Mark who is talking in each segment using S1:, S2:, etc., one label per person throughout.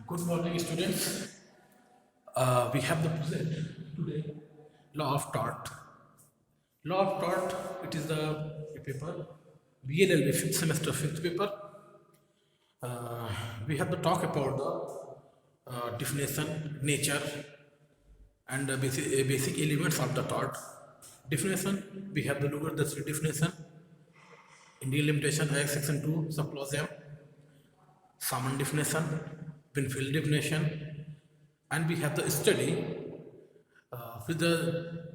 S1: Good morning, students. We have the present today law of tort. Law of tort. It is the a paper BLLB fifth semester fifth paper. We have to talk about the definition, nature, and basic elements of the tort. Definition. We have to look at the three definition. Indian Limitation Act Section 2, Subclause M. Salmon definition, Binfield definition, and we have the study with the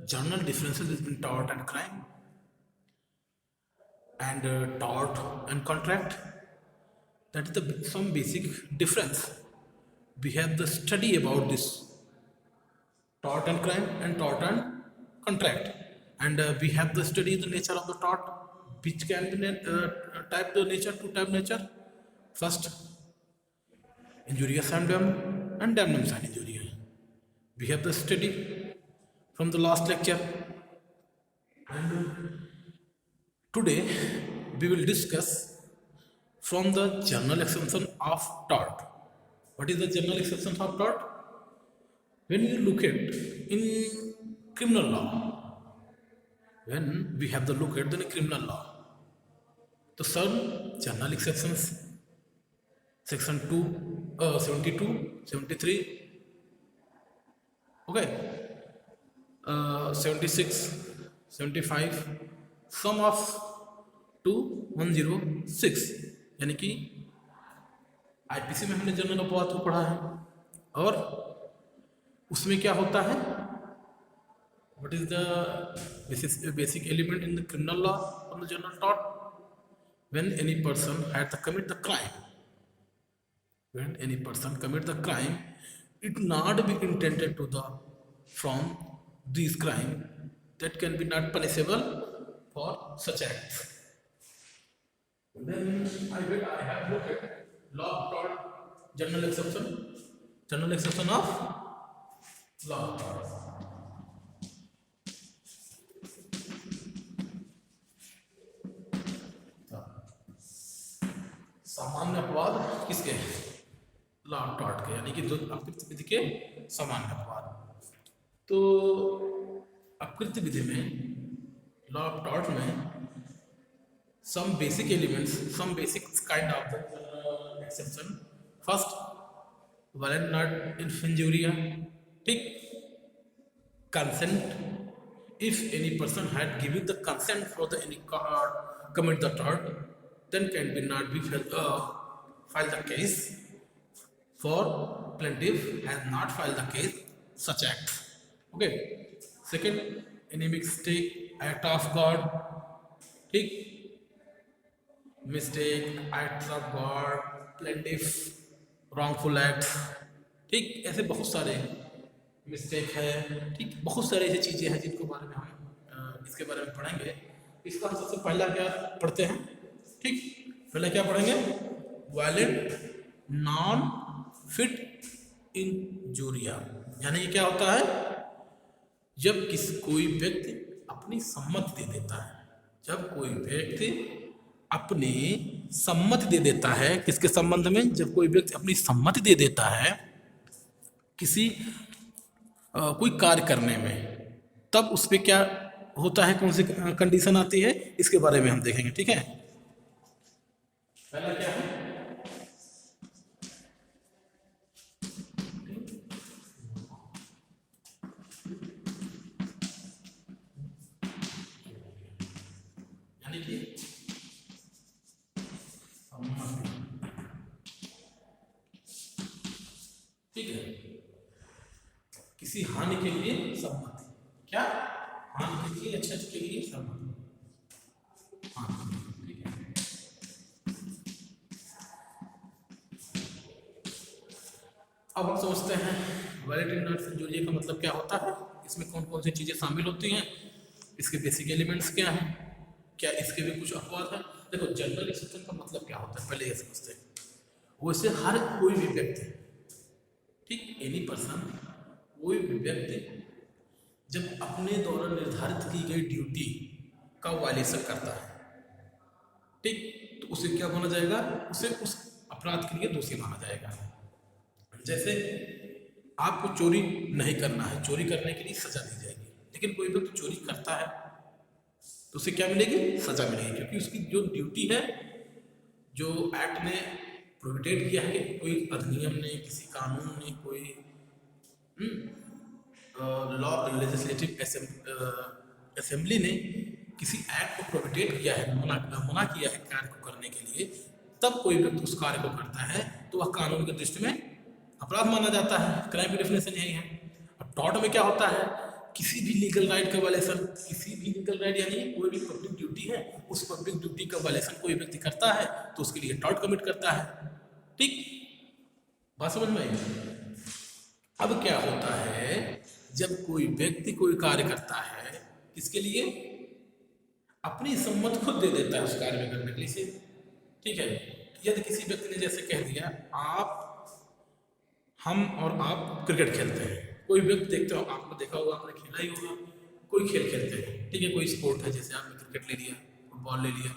S1: general differences between tort and crime, and tort and contract. That is some basic difference. We have the study about this tort and crime and tort and contract, and we have the study the nature of the tort, which can be type the nature, two type nature. First, injurious and damnum sine injuria. We have the study from the last lecture, and today we will discuss from the general exception of tort. What is the general exception of tort? When you look at in criminal law, when we have the look at the criminal law, the some general exceptions, section 2, 72, 73, okay, 76, 75, sum of 2106, यानी कि IPC में हमने general अपवाद को पढ़ा है, और उसमें क्या होता है, what is the basic element in the criminal law of the general tort? When any person had to commit the crime, when any person commit the crime, it not be intended to the from these crime that can be not punishable for such acts. Then I have looked at law of tort, general exception of law of tort. सामान्य अपवाद किसके? Law of tort के, यानी कि जो अपकृत्य विधि के सामान्य अपवाद. तो अपकृत्य विधि में लॉ ऑफ टॉर्ट में some basic elements, some basic kind of the exception. First, violent not injuria, ठीक, consent. If any person had given the consent for the any commit the tort, then can be not be file the case. For plaintiff has not filed the case such act. Okay. Second, any mistake, act of God, ठीक, mistake, acts of God, plaintiff, wrongful acts, ठीक, ऐसे बहुत सारे mistake है, ठीक, बहुत सारे ऐसी चीज़ें हैं जिनको बारे में हम इसके बारे में पढ़ेंगे. इसका हम सबसे पहला क्या पढ़ते हैं, ठीक, पहले क्या पढ़ेंगे? वायलेंट नॉन फिट इंजूरिया, यानी ये क्या होता है? जब कोई व्यक्ति अपनी सम्मति दे देता है, जब कोई व्यक्ति अपनी सम्मति दे देता है, किसके संबंध में? जब कोई व्यक्ति अपनी सम्मति दे देता है किसी कोई कार्य करने में, तब उस पर क्या होता है, कौन सी कंडीशन आती है, इसके बारे में हम देखेंगे. ठीक है, पहला क्या है? यानी कि ठीक है, किसी हानि के लिए सम्मति, क्या हानि के लिए, अच्छा के लिए सम्मति. हाँ, ठीक है. अब हम समझते हैं वायलेंट नॉन इंजूरिया का मतलब क्या होता है, इसमें कौन कौन सी चीज़ें शामिल होती हैं, इसके बेसिक एलिमेंट्स क्या हैं, क्या इसके भी कुछ अपवाद हैं. देखो, जनरल एक्सेप्शन का मतलब क्या होता है, पहले ये समझते हैं. वैसे हर कोई भी व्यक्ति, ठीक, एनी पर्सन, कोई भी व्यक्ति जब अपने द्वारा निर्धारित की गई ड्यूटी का वायलेशन करता है, ठीक, तो उसे क्या माना जाएगा? उसे उस अपराध के लिए दोषी माना जाएगा. जैसे आपको चोरी नहीं करना है, चोरी करने के लिए सजा दी जाएगी, लेकिन कोई व्यक्ति चोरी करता है तो उसे क्या मिलेगी? सजा मिलेगी, क्योंकि उसकी जो ड्यूटी है, जो एक्ट ने प्रोहिबिटेड किया है कि कोई अधिनियम ने, किसी कानून ने, कोई लॉ लेजिस्लेटिव असेंबली ने किसी एक्ट को प्रोहिबिटेड किया है, मना किया है कार्य को करने के लिए, तब कोई व्यक्ति उस कार्य को करता है तो वह कानून की दृष्टि में अपराध माना जाता है। क्राइम की डेफिनेशन यही है। अब टॉर्ट में क्या होता है? किसी भी लीगल राइट का वायलेशन, किसी भी लीगल राइट यानी कोई भी पब्लिक ड्यूटी है, उस पब्लिक ड्यूटी का वायलेशन कोई व्यक्ति करता है तो उसके लिए टॉर्ट कमिट करता है। ठीक, बात समझ में आई? अब क्या होता है, जब कोई व्यक्ति कोई कार्य करता है, किसके लिए? अपनी सम्मत खुद दे देता है उस कार्य में करने के लिए। ठीक है, यदि किसी व्यक्ति ने जैसे कह दिया, हम और आप क्रिकेट खेलते हैं, कोई व्यक्ति देखते हो, आपको देखा होगा, आपने खेला ही होगा, कोई खेल खेलते हैं, ठीक है, कोई स्पोर्ट है, जैसे आपने क्रिकेट ले लिया, फुटबॉल ले लिया,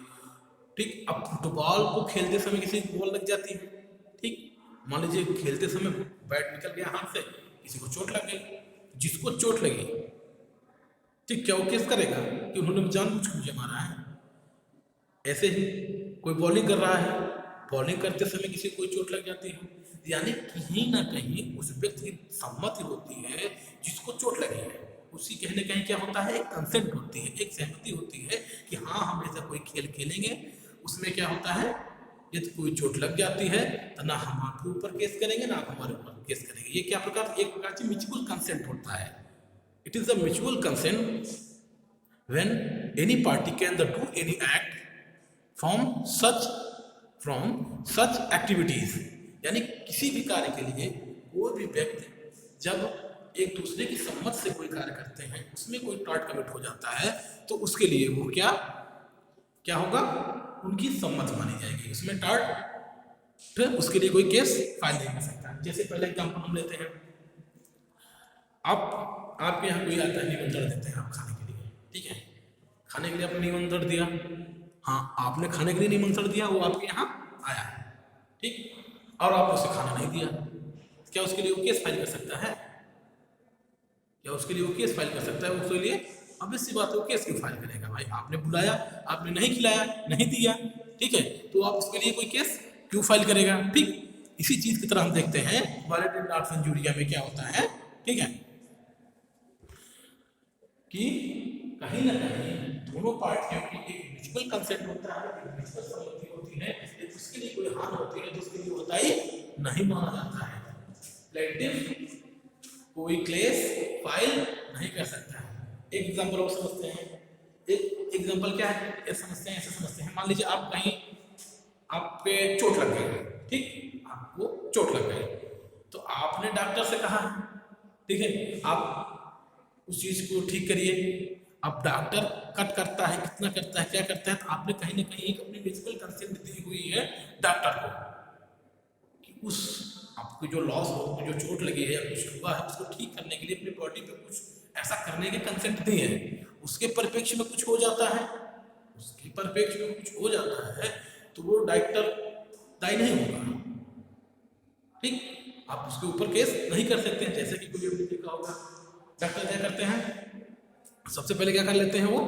S1: ठीक। अब फुटबॉल को खेलते समय किसी को बॉल लग जाती है, ठीक, मान लीजिए खेलते समय बैट निकल गया हाथ से, किसी को चोट लग गई, जिसको चोट लगी, ठीक, क्या वो केस करेगा कि उन्होंने जानबूझ के मुझे मारा है? ऐसे ही कोई बॉलिंग कर रहा है, बॉलिंग करते समय किसी को कोई चोट लग जाती है, यानी कहीं ना कहीं उस व्यक्ति की सम्मति होती है जिसको चोट लगी है, उसी कहीं ना कहीं क्या होता है, एक कंसेंट होती है, एक सहमति होती है कि हाँ हम ऐसा कोई खेल खेलेंगे। उसमें क्या होता है, यदि कोई चोट लग जाती है तो ना हम आपके ऊपर केस करेंगे ना आप हमारे ऊपर केस करेंगे। ये क्या प्रकार, एक प्रकार से म्यूचुअल कंसेंट होता है। It is a mutual consent when any party can do any act from such activities, यानी किसी भी कार्य के लिए कोई भी व्यक्ति जब एक दूसरे की सम्मत से कोई कार्य करते हैं, उसमें कोई टॉर्ट कमिट हो जाता है तो उसके लिए वो क्या होगा, उनकी सम्मत मानी जाएगी, उसमें टॉर्ट, उसके लिए कोई केस फाइल नहीं कर सकता। जैसे पहले एग्जाम्पल हम लेते हैं, आपके यहाँ कोई आता है, निमंत्रण देते हैं आप खाने के लिए, ठीक है, खाने के लिए आपने निमंत्रण दिया, हाँ आपने खाने के लिए निमंत्रण दिया, वो आपके यहाँ आया, ठीक, और आपने उसे खाना नहीं दिया, क्या उसके लिए वो केस फाइल कर सकता है? क्या उसके लिए वो केस फाइल कर सकता है? उसके लिए obvious सी बात है, वो केस क्यों फाइल करेगा? भाई आपने बुलाया, आपने नहीं खिलाया, नहीं दिया, ठीक है, तो आप उसके लिए कोई केस क्यों फाइल करेगा? ठीक, इसी चीज की तरह हम देखते हैं वायलेटिव लॉस इंजूरिया में क्या होता है, ठीक है, कि कहीं ना कहीं दोनों पार्टियों की एक म्यूचुअल कंसेंट होता है, एक म्यूचुअल सहमति होती है, उसके लिए कोई हानि होती है तो उसके लिए होता ही नहीं माना जाता है। प्लेंटिफ कोई केस फाइल नहीं कर सकता है। एक एग्जांपल और समझते हैं, एक एग्जांपल क्या है, ऐसे समझते हैं, मान लीजिए आप कहीं आपके चोट लग गई, ठीक, आपको चोट लग गई तो आपने डॉक्टर से कहा, ठीक है, आप उस चीज को ठीक करिए। अब डॉक्टर कट करता है, कितना करता है, क्या करता है, तो आपने कहीं ना कहीं अपनी म्यूचुअल कंसेंट दी हुई है डॉक्टर को कि उस आपको जो लॉस हो, जो चोट लगी है या कुछ हुआ है, उसको ठीक करने के लिए अपनी बॉडी पे कुछ ऐसा करने की कंसेंट दी है। उसके परिप्रेक्ष्य में कुछ हो जाता है, उसके परिप्रेक्ष्य में कुछ हो जाता है तो वो डॉक्टर दायी नहीं होगा, ठीक, आप उसके ऊपर केस नहीं कर सकते हैं। जैसे कि कोई देखा होगा, डॉक्टर क्या करते हैं, सबसे पहले क्या कर लेते हैं, वो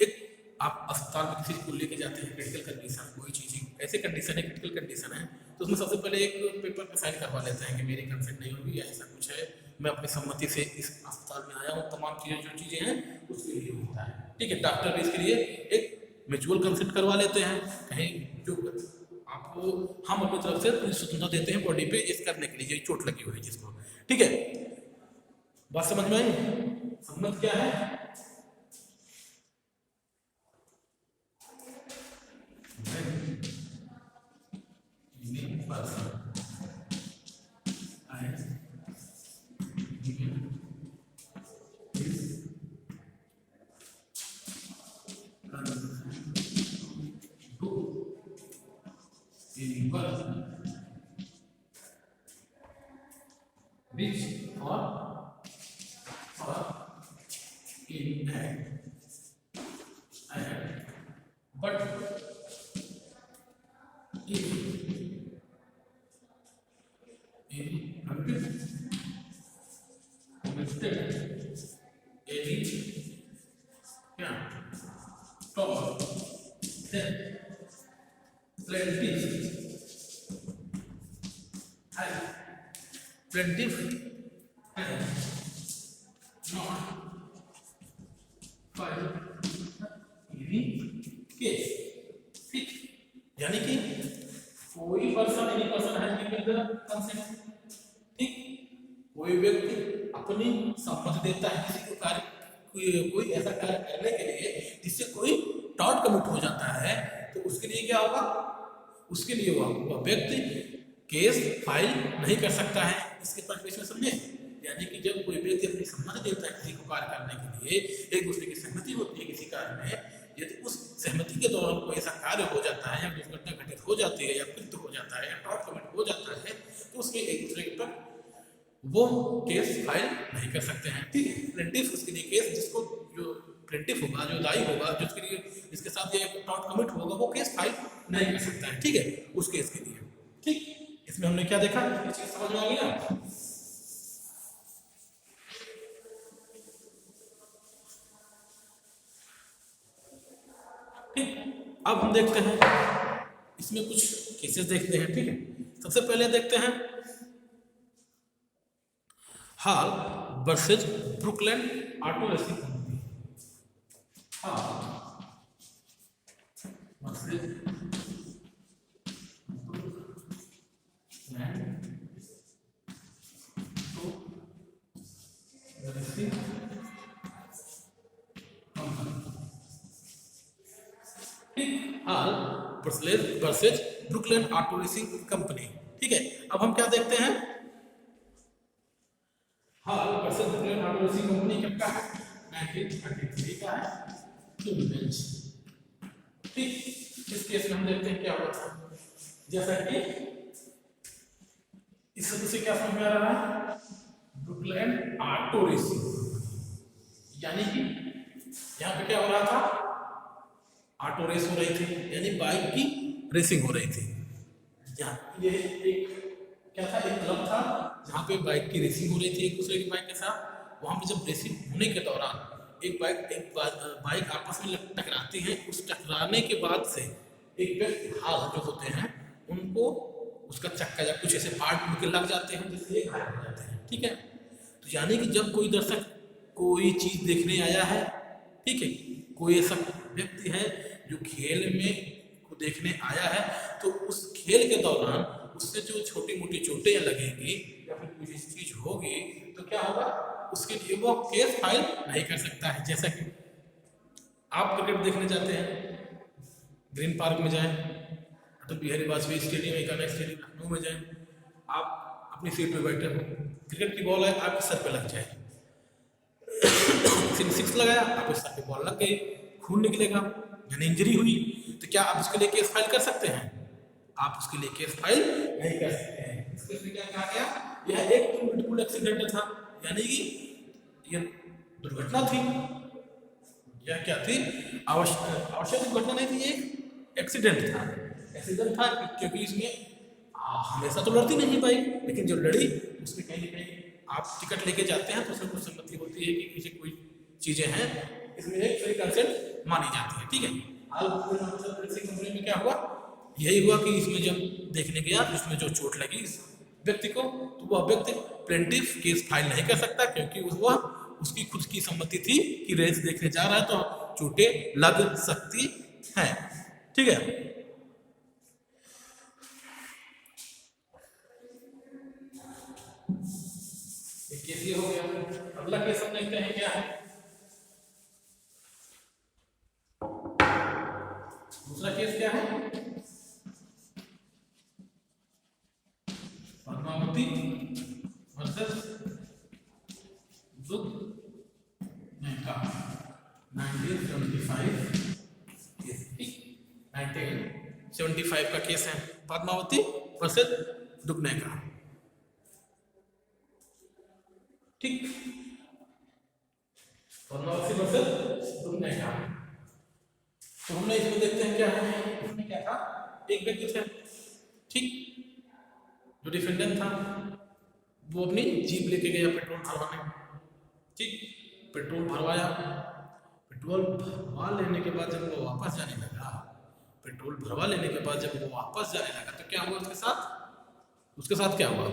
S1: एक आप अस्पताल में किसी को लेके जाते हैं, क्रिटिकल कंडीशन, कोई चीज़ ऐसे कंडीशन है, क्रिटिकल कंडीशन है, तो उसमें सबसे पहले एक पेपर पर साइन करवा लेते हैं कि मेरी कंसेंट नहीं होगी या ऐसा कुछ है, मैं अपनी सम्मति से इस अस्पताल में आया हूँ, तमाम चीज़ें जो चीज़ें हैं उसके लिए होता है, ठीक है। डॉक्टर भी इसके लिए एक म्यूचुअल कंसेंट करवा लेते हैं, कहीं जो आपको हम अपनी तरफ से पूरी स्वतंत्रता देते हैं बॉडी पे इस करने के लिए, चोट लगी हुई है जिसको, ठीक है, बात समझ में आई? सम्मत क्या है? Which or in and but if plaintiff not file any case, ठीक, यानी कि कोई person any person has given the consent, ठीक, कोई व्यक्ति अपनी सम्मति देता है किसी को कार्य, कोई ऐसा कार्य करने के लिए जिससे कोई टॉर्ट कमिट हो जाता है, तो उसके लिए क्या होगा, उसके लिए वह व्यक्ति केस फाइल नहीं कर सकता है। इसके परिप्रेक्ष्य में समझे, यानी कि जब कोई व्यक्ति अपनी सम्मति देता है किसी को कार्य करने के लिए, एक दूसरे की सहमति होती है किसी कार्य में, यदि उस सहमति के दौरान कोई ऐसा कार्य हो जाता है या दुर्घटना घटित हो जाती है या कृत्य हो जाता है या टॉर्ट कमिट हो जाता है, तो उसमें एक दूसरे के पर वो केस फाइल नहीं कर सकते हैं, ठीक है। प्लेंटिफ उसके लिए केस, जिसको जो प्लेंटिफ होगा, जो दायी होगा, जिसके लिए जिसके साथ ये टॉर्ट कमिट होगा, वो केस फाइल नहीं कर सकता है, ठीक है, उस केस के लिए, ठीक। इसमें हमने क्या देखा, ये चीज समझ में आ गया। ठीक, अब हम देखते हैं इसमें कुछ केसेस देखते हैं, ठीक है। सबसे पहले देखते हैं hall versus Brooklyn auto racing company, hall versus hall versus Brooklyn auto racing company, ठीक है। अब हम क्या देखते हैं, hall versus Brooklyn auto racing company कब का है, 1933 का है, बेंच, ठीक। इस केस में हम देखते हैं क्या हुआ था, जैसा कि इससे क्या समझ में आ रहा है, ब्रुकलिन ऑटो रेसिंग, यानी कि यहाँ पे क्या हो रहा था, ऑटो रेस हो रही थी, यानी बाइक की रेसिंग हो रही थी। यहाँ ये एक क्या था, एक क्लब था जहाँ पे बाइक की रेसिंग हो रही थी एक दूसरे की बाइक के साथ। वहाँ पे जब रेसिंग होने के दौरान एक बाइक आपस में टकराती है, उस टकराने के बाद से एक व्यक्ति हाल जो होते हैं उनको उसका चक्का या कुछ ऐसे पार्ट उनके लग जाते हैं जिससे ये घायल हो जाते हैं, ठीक है। तो यानी कि जब कोई दर्शक कोई चीज देखने आया है, ठीक है, कोई ऐसा व्यक्ति है जो खेल में को देखने आया है, तो उस खेल के दौरान उससे जो छोटी मोटी चोटें लगेंगी या फिर कोई चीज होगी, तो क्या होगा, उसके लिए वो केस फाइल नहीं कर सकता है। जैसा कि आप क्रिकेट देखने जाते हैं, ग्रीन पार्क में जाएं, अटल बिहारी वाजपेयी स्टेडियम, एकाना स्टेडियम लखनऊ में जाएं, आप अपनी सीट पे बैठे हो, क्रिकेट की बॉल है आपके सर पे लग जाए, किसी ने सिक्स लगाया, आपके सर पे बॉल लग गई, खून निकलेगा, यानी इंजरी हुई, तो क्या आप उसके लिए केस फाइल कर सकते हैं, आप उसके लिए केस फाइल नहीं कर सकते हैं। इसके लिए क्या कहा गया, यह एक बिल्कुल एक्सीडेंट था, यानी कि यह दुर्घटना थी, यह क्या थी, आवश्यक दुर्घटना नहीं थी, ये एक्सीडेंट था, एक्सीडेंट था क्योंकि इसमें हमेशा तो लड़ती नहीं पाई, लेकिन जो लड़ी उसमें कहीं ना कहीं आप टिकट लेके जाते हैं तो उसमें कुछ सम्मति होती है कि किसी कोई चीजें हैं, इसमें एक फ्री कंसेंट मानी जाती है, ठीक है। कंपनी में क्या हुआ, यही हुआ कि इसमें जब देखने गया तो इसमें जो चोट लगी इस व्यक्ति को, तो वह व्यक्ति प्लेंटिफ केस फाइल नहीं कर सकता, क्योंकि वह उसकी खुद की सम्मति थी कि रेस देखने जा रहा है तो चोटें लग सकती हैं, ठीक है। केस ये हो गया, अगला केस हम देखते हैं क्या है, दूसरा केस क्या है, पद्मावती वर्सेस दुग्नेका 1975 का केस है, पद्मावती वर्सेस दुग्नेका, ठीक, पद्मावती वर्सेस दुग्नेका। तो हमने इसमें देखते हैं क्या है, इसमें क्या था, एक व्यक्ति थे, ठीक, जो डिफेंडेंट था वो अपनी जीप लेके गया पेट्रोल भरवाने, ठीक, पेट्रोल भरवाया, पेट्रोल भरवा लेने के बाद जब वो वापस जाने लगा, पेट्रोल भरवा लेने के बाद जब वो वापस जाने लगा तो क्या हुआ उसके साथ क्या हुआ,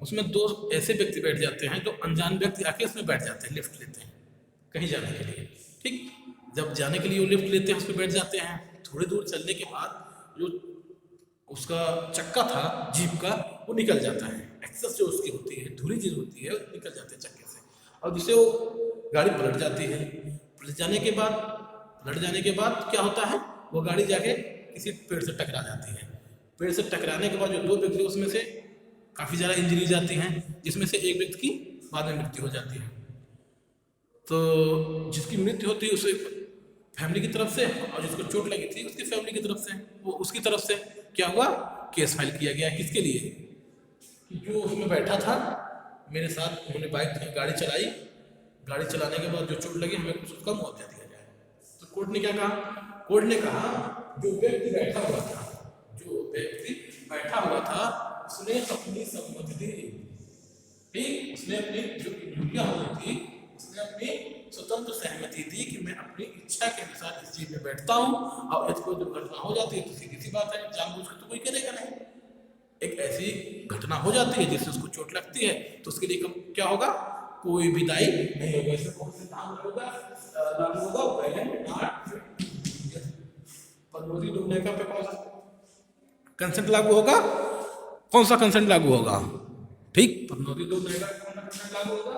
S1: उसमें दो ऐसे व्यक्ति बैठ जाते हैं जो अनजान व्यक्ति आके उसमें बैठ जाते हैं, लिफ्ट लेते हैं कहीं जाने के लिए। ठीक, जब जाने के लिए वो लिफ्ट लेते हैं, उस पर बैठ जाते हैं। थोड़ी दूर चलने के बाद जो उसका चक्का था जीप का वो निकल जाता है, एक्सेस जो उसकी होती है धुली चीज होती है निकल जाते हैं चक्के से, और जिससे वो गाड़ी पलट जाती है। पलट जाने के बाद क्या होता है, वो गाड़ी जाके किसी पेड़ से टकरा जाती है। पेड़ से टकराने के बाद जो दो व्यक्ति उसमें से काफ़ी ज़्यादा इंजरी जाती हैं, जिसमें से एक व्यक्ति की बाद में मृत्यु हो जाती है। तो जिसकी मृत्यु होती है उसे फैमिली की तरफ से, और जिसको चोट लगी थी उसकी फैमिली की तरफ से, वो उसकी तरफ से क्या हुआ, केस फाइल किया गया। किसके लिए, कि जो उसमें बैठा था मेरे साथ, उन्होंने गाड़ी चलाई, गाड़ी चलाने के बाद जो चोट लगी हमें उसका मुआवजा दिया जाए। तो कोर्ट ने क्या कहा, कोर्ट ने कहा जो व्यक्ति बैठा हुआ था उसने अपनी सम्मति दी, ठीक, उसने अपनी जो इंजुरियां हो रही थी उसने अपनी स्वतंत्र सहमति दी कि मैं अपनी इच्छा के अनुसार इस जीप में बैठता हूँ, और यदि कोई दुर्घटना हो जाती है तो सीधी सी बात है जानबूझ कर तो कोई करेगा नहीं। एक ऐसी घटना हो जाती है जिससे उसको चोट लगती है तो उसके लिए क्या होगा, कोई भी दायी नहीं होगा। इसमें कौन सा नाम होगा, डूबने का पे कौन सा कंसेंट लागू होगा, कौन सा कंसेंट लागू होगा, ठीक, नदी डूबने का कौन सा कंसेंट लागू होगा,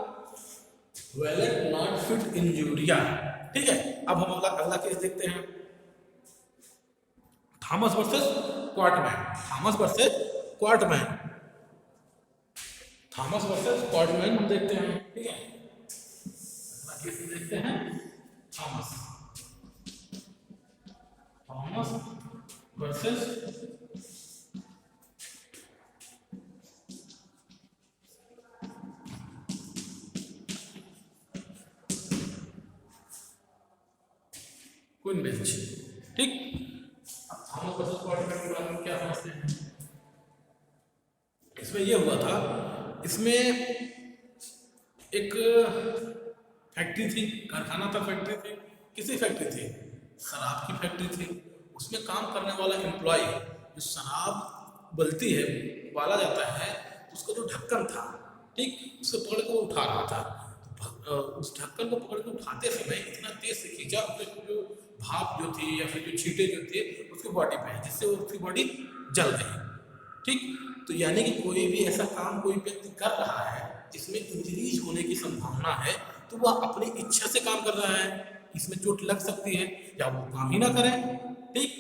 S1: वैलेंट नॉट फिट इंजूरिया। ठीक है, अब हम अगला केस देखते हैं, थॉमस वर्सेस क्वार्टमैन हम देखते हैं। ठीक है, अगला केस देखते हैं थॉमस वर्सेस क्वीन बेंच। ठीक, अब थॉमस वर्सेस क्वार्टरमैन के बारे में क्या समझते हैं। इसमें यह हुआ था, इसमें एक फैक्ट्री थी, कारखाना था, फैक्ट्री थी, किसी फैक्ट्री थी, शराब की फैक्ट्री थी। उसमें काम करने वाला एम्प्लॉय जो शराब बलती है, उबाला जाता है, उसका जो ढक्कन था, ठीक, उसको पकड़ के वो उठा रहा था। उस ढक्कन को पकड़ के उठाते समय इतना तेज से खींचा, जो भाप जो थी या फिर जो छींटे जो थे उसकी बॉडी पे है, जिससे उसकी बॉडी जल गई। ठीक, तो यानी कि कोई भी ऐसा काम कोई व्यक्ति कर रहा है जिसमें इंजरीज होने की संभावना है, तो वह अपनी इच्छा से काम कर रहा है, इसमें चोट लग सकती है या वो काम ही ना करे। ठीक,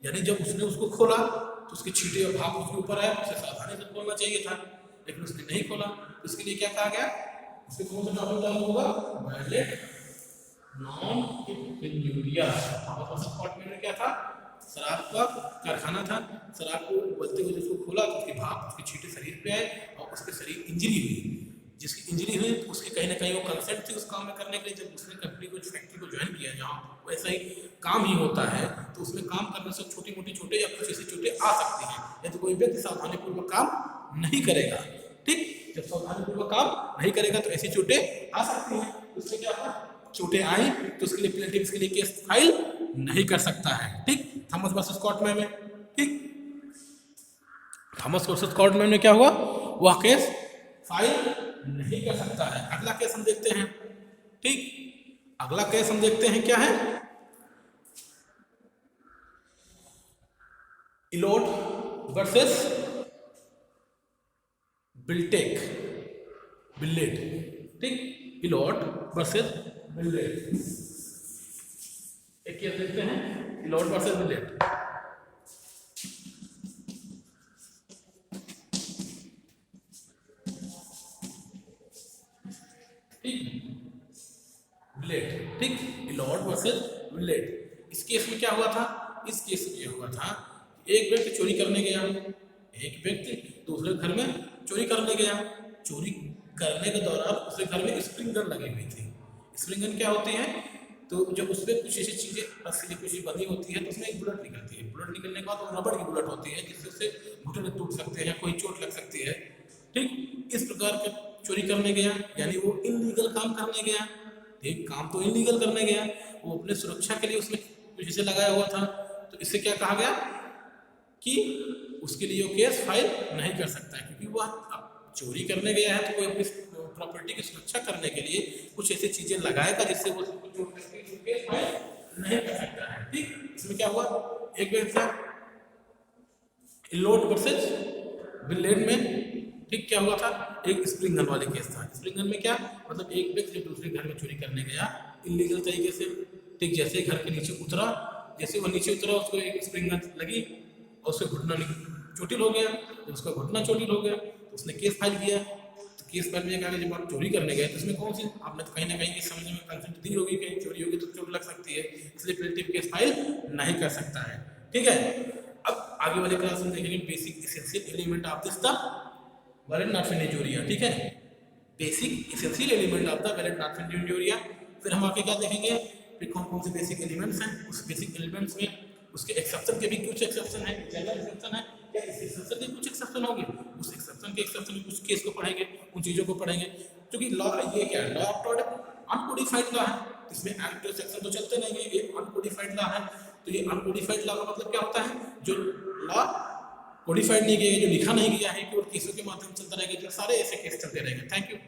S1: यानी जब उसने उसको खोला तो उसके छींटे और भाप उसके ऊपर आया, उसे सावधानी से खोलना चाहिए था, लेकिन उसने नहीं खोला। तो इसके लिए क्या कहा गया, उसके कौन सा टॉपिक लागू होगा, वैलेंट नॉन फिट इंजूरिया। में क्या था, शराब का कारखाना था, शराब को उबलते हुए जिसको खोला तो उसकी भाप उसके छींटे शरीर पे आए और उसके शरीर इंजरी हुई। जिसकी इंजरी हुई तो उसकी कहीं ना कहीं वो कंसेंट थी उस काम में करने के लिए। जब उसने कंपनी को, फैक्ट्री को ज्वाइन किया जहाँ वैसा ही काम ही होता है, तो उसमें काम करने से छोटी मोटी चोटें या कुछ ऐसी चोटें आ सकती हैं यदि कोई व्यक्ति सावधानीपूर्वक काम नहीं करेगा। ठीक, जब सावधानीपूर्वक काम नहीं करेगा तो ऐसी चोटें आ सकती हैं। उससे क्या होगा, चोटें आई तो उसके लिए प्लेंटिफ इसके लिए केस फाइल नहीं कर सकता है। ठीक, थॉमस वर्सेस क्वार्टमैन में, ठीक, थॉमस वर्सेस क्वार्टमैन में क्या हुआ, वह केस फाइल नहीं कर सकता है। अगला केस हम देखते हैं। ठीक, अगला केस हम देखते हैं क्या है, इलोट वर्सेस बिल्टेट। ठीक, इलोट वर्सेस बिल्लेट, एक केस देखते हैं, इलोट वर्सेस बिल्लेट। विलेट। ठीक, इलोट वर्सेस विलेट। इस केस में क्या हुआ था, इस केस में यह हुआ था, एक व्यक्ति चोरी करने गया, एक व्यक्ति दूसरे घर में चोरी करने गया। चोरी करने के दौरान उसके घर में स्प्रिंग गन लगी हुई थी। स्प्रिंग गन क्या होती है, तो जब उसमें कुछ ऐसी चीजें रस्सी कुछ बंधी होती है तो उसमें एक बुलेट निकलती है। बुलेट निकलने के बाद वो रबड़ की बुलेट होती है जिससे उससे घुटने टूट सकते हैं या कोई चोट लग सकती है। ठीक, इस प्रकार के चोरी करने गया, यानी वो इनलीगल काम करने गया। ठीक, काम तो इनलीगल करने गया, वो अपने सुरक्षा के लिए उसमें कुछ ऐसे लगाया हुआ था तो इससे क्या कहा गया कि उसके लिए वो केस फाइल नहीं कर सकता है, क्योंकि वह चोरी करने गया है तो कोई अपनी प्रॉपर्टी की सुरक्षा करने के लिए कुछ ऐसी चीजें लगाएगा जिससे वो केस फाइल नहीं कर सकता है। ठीक, इसमें क्या हुआ, एक व्यक्ति इलोट वर्सेस विलेड में, ठीक, क्या हुआ था, एक स्प्रिंग गन वाले केस था। स्प्रिंग गन में क्या मतलब, एक व्यक्ति दूसरे घर में चोरी करने गया इलीगल तरीके से, ठीक, जैसे घर के नीचे उतरा, जैसे वो नीचे उतरा उसको एक स्प्रिंग गन लगी और उसका घुटना चोटिल हो गया। जब उसका घुटना चोटिल हो गया तो उसने केस फाइल किया। तो केस फाइल में कहा कि जब आप चोरी करने गए तो इसमें कौन सी, आपने तो कहीं ना कहीं समझने में कंसेंट दी होगी, कहीं चोरी होगी तो चोट लग सकती है, इसलिए प्लेंटिफ केस फाइल नहीं कर सकता है। ठीक है, अब आगे वाले क्लास में देखेंगे basic essential element of this the valid not found injuria. ठीक है, basic essential element of the valid not found injuria. फिर हम आगे क्या देखेंगे, फिर कौन कौन से बेसिक एलिमेंट्स हैं, उस बेसिक एलिमेंट्स में उसके एक्सेप्शन के भी कुछ एक्सेप्शन है, जनरल एक्सेप्शन है, क्या इस एक्सेप्शन के कुछ एक्सेप्शन होंगे, उस एक्सेप्शन के एक्सेप्शन में कुछ केस को पढ़ेंगे, उन चीज़ों को पढ़ेंगे। क्योंकि लॉ ये क्या है, law of product uncodified law है, इसमें एक्ट सेक्शन तो चलते नहीं है, ये अनकोडिफाइड लॉ है। तो ये अनकोडिफाइड लॉ का मतलब क्या होता है, जो लॉ कोडिफाइड नहीं किया गया, जो लिखा नहीं गया है, केवल केसों के माध्यम से चलता रहेगा, जो सारे ऐसे केस चलते रहेंगे। Thank you.